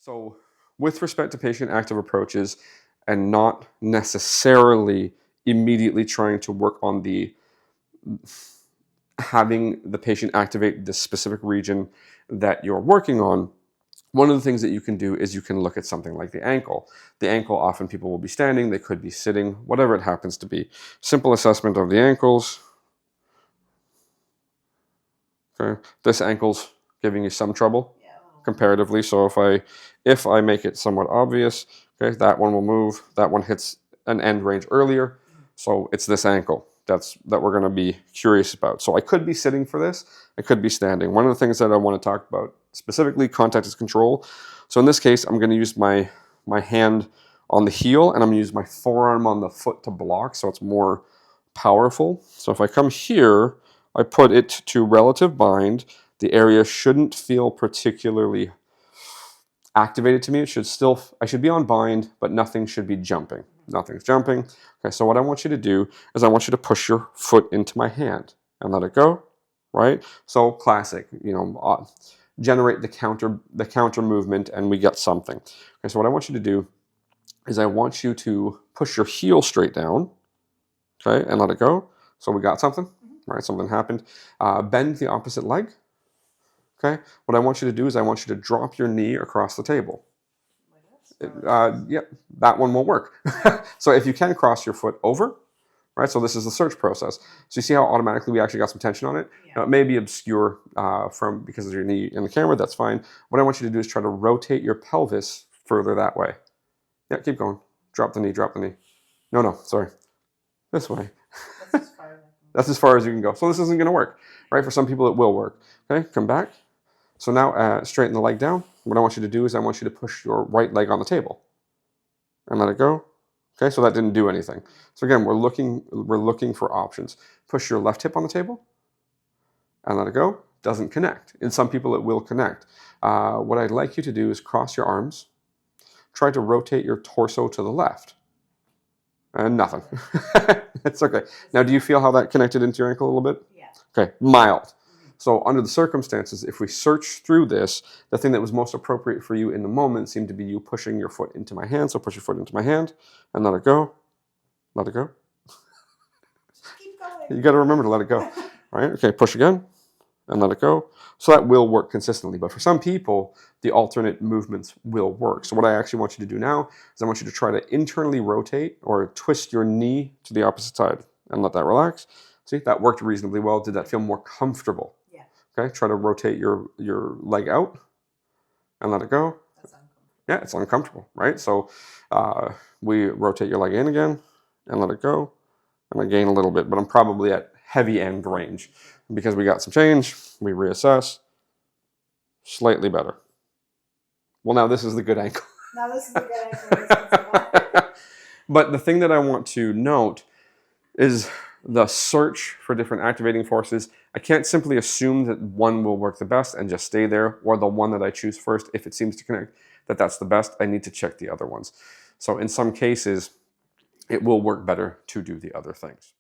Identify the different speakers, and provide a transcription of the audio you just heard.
Speaker 1: So with respect to patient active approaches and not necessarily immediately trying to work on the having the patient activate the specific region that you're working on, one of the things that you can do is you can look at something like the ankle. The ankle, often people will be standing, they could be sitting, whatever it happens to be. Simple assessment of the ankles. Okay. This ankle's giving you some trouble comparatively. So if I make it somewhat obvious, okay, that one will move. That one hits an end range earlier. So it's this ankle that we're going to be curious about. So I could be sitting for this. I could be standing. One of the things that I want to talk about specifically, contact is control. So in this case, I'm going to use my hand on the heel and I'm going to use my forearm on the foot to block so it's more powerful. So if I come here, I put it to relative bind. The area shouldn't feel particularly activated to me. I should be on bind, but nothing should be jumping. Nothing's jumping. Okay, so what I want you to do is I want you to push your foot into my hand and let it go, right? So classic, generate the counter movement and we get something. Okay, so what I want you to do is I want you to push your heel straight down, okay, and let it go. So we got something, right? Something happened. Bend the opposite leg. Okay, what I want you to do is I want you to drop your knee across the table. Yep, that one will work. So if you can cross your foot over, right? So this is the search process. So you see how automatically we actually got some tension on it? Yeah. Now it may be obscure because of your knee in the camera, that's fine. What I want you to do is try to rotate your pelvis further that way. Yeah, keep going. Drop the knee, drop the knee. No, sorry. This way. That's as far as you can go. So this isn't going to work, right? For some people it will work. Okay, come back. So now straighten the leg down. What I want you to do is I want you to push your right leg on the table and let it go. Okay, so that didn't do anything. So again, we're looking for options. Push your left hip on the table and let it go. Doesn't connect. In some people it will connect. What I'd like you to do is cross your arms. Try to rotate your torso to the left. And nothing. It's okay. Now, do you feel how that connected into your ankle a little bit? Yeah. Okay, mild. So under the circumstances, if we search through this, the thing that was most appropriate for you in the moment seemed to be you pushing your foot into my hand. So push your foot into my hand and let it go. Let it go. Keep going. You got to remember to let it go. Right? Okay, push again and let it go. So that will work consistently. But for some people, the alternate movements will work. So what I actually want you to do now is I want you to try to internally rotate or twist your knee to the opposite side and let that relax. See, that worked reasonably well. Did that feel more comfortable? Yeah. Okay, try to rotate your leg out and let it go. That's uncomfortable. Yeah, it's uncomfortable, right? So we rotate your leg in again and let it go. And I gain a little bit, but I'm probably at heavy end range. Because we got some change, we reassess. Slightly better. Well, now this is the good ankle. Now this is the good ankle. But the thing that I want to note is the search for different activating forces. I can't simply assume that one will work the best and just stay there, or the one that I choose first, if it seems to connect, that's the best. I need to check the other ones. So in some cases, it will work better to do the other things.